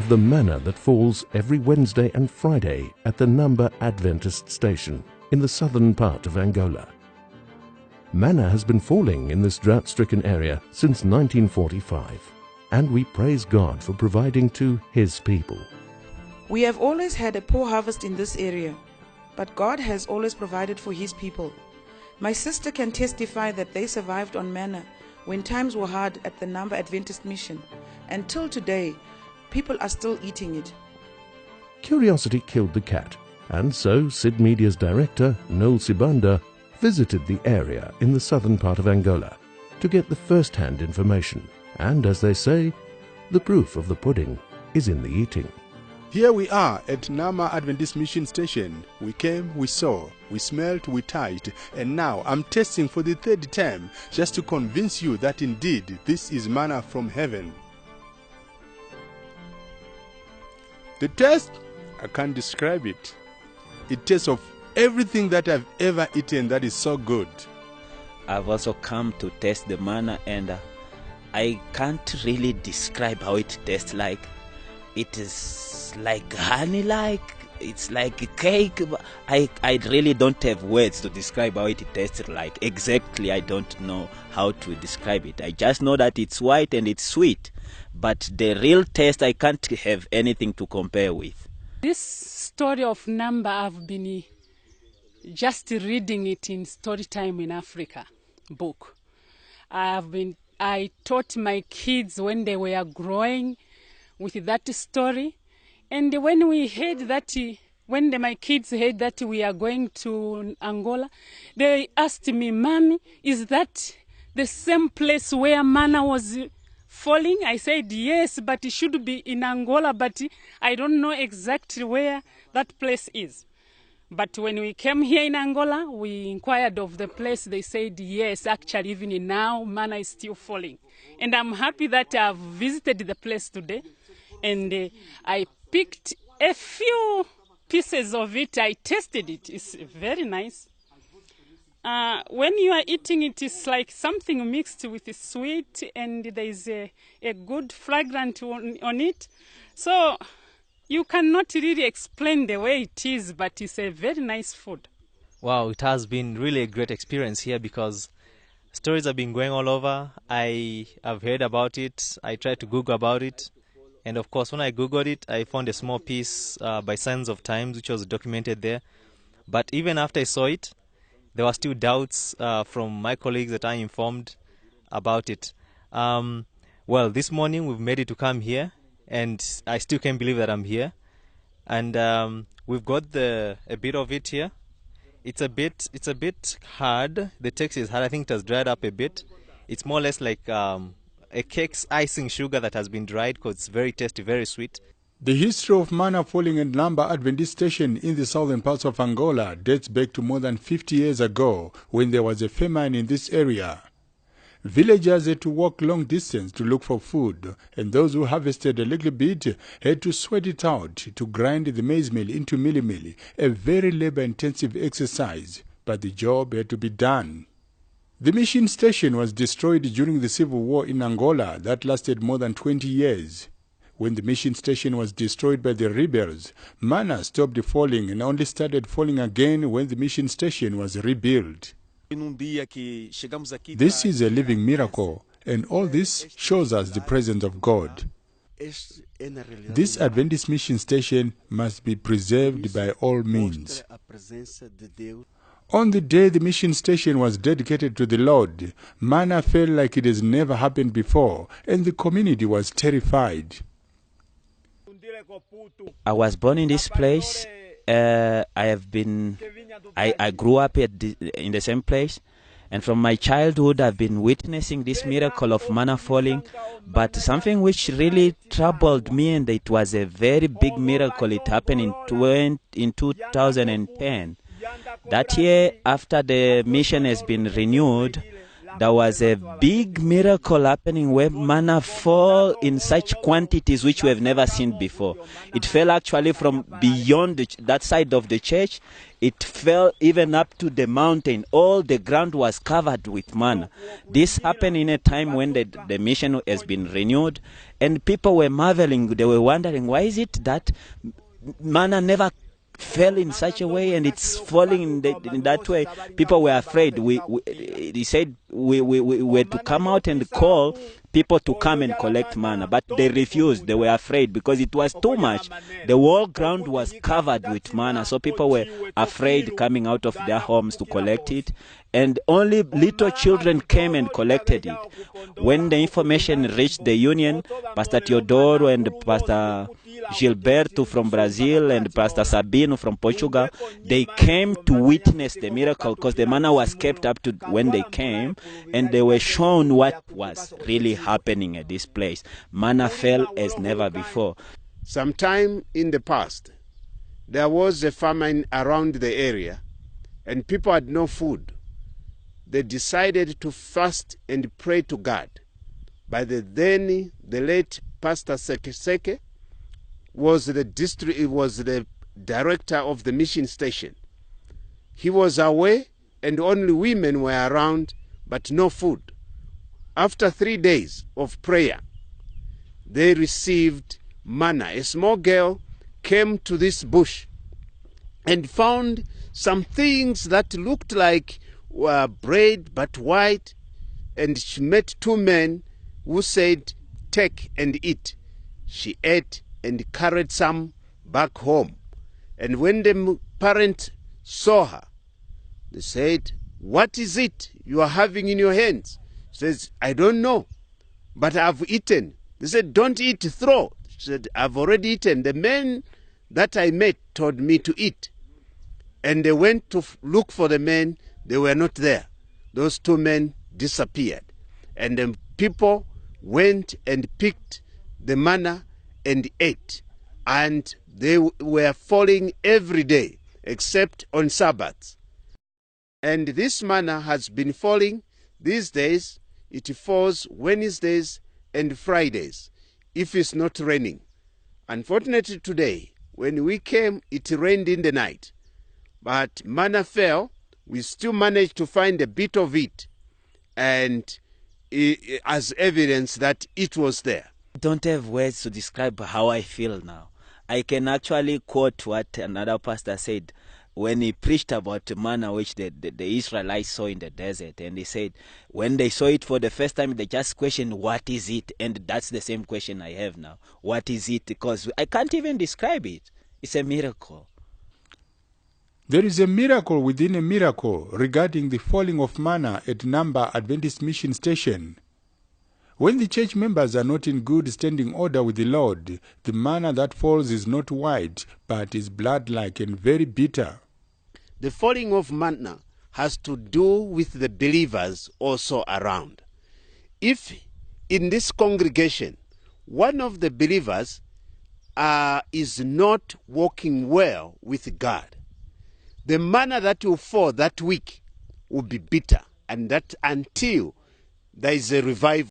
the manna that falls every Wednesday and Friday at the Namba Adventist Station in the southern part of Angola. Manna has been falling in this drought-stricken area since 1945, and we praise God for providing to His people. We have always had a poor harvest in this area, but God has always provided for His people. My sister can testify that they survived on manna when times were hard at the Namba Adventist Mission. Until today, people are still eating it. Curiosity killed the cat, and so Sid Media's director, Noel Sibanda, visited the area in the southern part of Angola to get the first-hand information. And as they say, the proof of the pudding is in the eating. Here we are at Namba Adventist Mission Station. We came, we saw, we smelled, we touched, and now I'm tasting for the third time just to convince you that indeed this is manna from heaven. The taste, I can't describe it. It tastes of everything that I've ever eaten that is so good. I've also come to taste the manna, and I can't really describe how it tastes like. It is like honey-like, it's like a cake. I really don't have words to describe how it tastes like. Exactly, I don't know how to describe it. I just know that it's white and it's sweet. But the real taste, I can't have anything to compare with. This story of Namba, I've been just reading it in Storytime in Africa book. I taught my kids when they were growing with that story, and when we heard that, my kids heard that we are going to Angola, they asked me, "Mommy, is that the same place where manna was falling?" I said, "Yes, but it should be in Angola, but I don't know exactly where that place is." But when we came here in Angola, we inquired of the place. They said, yes, actually, even now, manna is still falling. And I'm happy that I've visited the place today. And I picked a few pieces of it. I tasted it. It's very nice. When you are eating it, it's like something mixed with sweet, and there is a good fragrance on it. So you cannot really explain the way it is, but it's a very nice food. Wow, it has been really a great experience here because stories have been going all over. I have heard about it. I tried to Google about it. And of course, when I Googled it, I found a small piece by Signs of Times, which was documented there. But even after I saw it, there were still doubts from my colleagues that I informed about it. Well, this morning we've made it to come here, and I still can't believe that I'm here. And we've got a bit of it here. It's a bit hard. The text is hard. I think it has dried up a bit. It's more or less like a cake's icing sugar that has been dried, because it's very tasty, very sweet. The history of manna falling at Namba Adventist Station in the southern parts of Angola dates back to more than 50 years ago, when there was a famine in this area. Villagers had to walk long distance to look for food, and those who harvested a little bit had to sweat it out to grind the maize meal into mealie, a very labor-intensive exercise, but the job had to be done. The mission station was destroyed during the civil war in Angola that lasted more than 20 years. When the mission station was destroyed by the rebels, manna stopped falling and only started falling again when the mission station was rebuilt. This is a living miracle, and all this shows us the presence of God. This Adventist mission station must be preserved by all means. On the day the mission station was dedicated to the Lord, manna fell like it has never happened before, and the community was terrified. I was born in this place. I grew up in the same place, and from my childhood I've been witnessing this miracle of manna falling. But something which really troubled me, and it was a very big miracle, it happened in 2010. That year, after the mission has been renewed, there was a big miracle happening where manna fell in such quantities which we have never seen before. It fell actually from beyond that side of the church. It fell even up to the mountain. All the ground was covered with manna. This happened in a time when the mission has been renewed, and people were marveling. They were wondering, why is it that manna never fell in such a way and it's falling in that way? People were afraid. He said we were to come out and call people to come and collect manna, but they refused. They were afraid because it was too much. The whole ground was covered with manna, so people were afraid coming out of their homes to collect it, and only little children came and collected it. When the information reached the union, Pastor Teodoro and Pastor Gilberto from Brazil and Pastor Sabino from Portugal, they came to witness the miracle because the manna was kept up to when they came, and they were shown what was really happening at this place. Manna fell as never before. Sometime in the past, there was a famine around the area and people had no food. They decided to fast and pray to God. By the late Pastor Seke was the director of the mission station. He was away and only women were around, but no food. After 3 days of prayer, they received manna. A small girl came to this bush and found some things that looked like bread but white, and she met 2 men who said, "Take and eat." She ate and carried some back home. And when the parent saw her, they said, "What is it you are having in your hands?" She says, "I don't know, but I've eaten." They said, "Don't eat, throw." She said, "I've already eaten. The men that I met told me to eat." And they went to look for the men. They were not there. Those 2 men disappeared. And the people went and picked the manna and ate. And they were falling every day except on Sabbaths. And this manna has been falling these days. It falls Wednesdays and Fridays if it's not raining. Unfortunately today, when we came, it rained in the night. But manna fell. We still managed to find a bit of it, and as evidence that it was there. I don't have words to describe how I feel now. I can actually quote what another pastor said when he preached about manna which the Israelites saw in the desert. And he said when they saw it for the first time, they just questioned, what is it? And that's the same question I have now. What is it? Because I can't even describe it. It's a miracle. There is a miracle within a miracle regarding the falling of manna at Namba Adventist Mission Station. When the church members are not in good standing order with the Lord, the manna that falls is not white, but is blood-like and very bitter. The falling of manna has to do with the believers also around. If in this congregation, one of the believers is not walking well with God, the manna that will fall that week will be bitter, and that until there is a revival.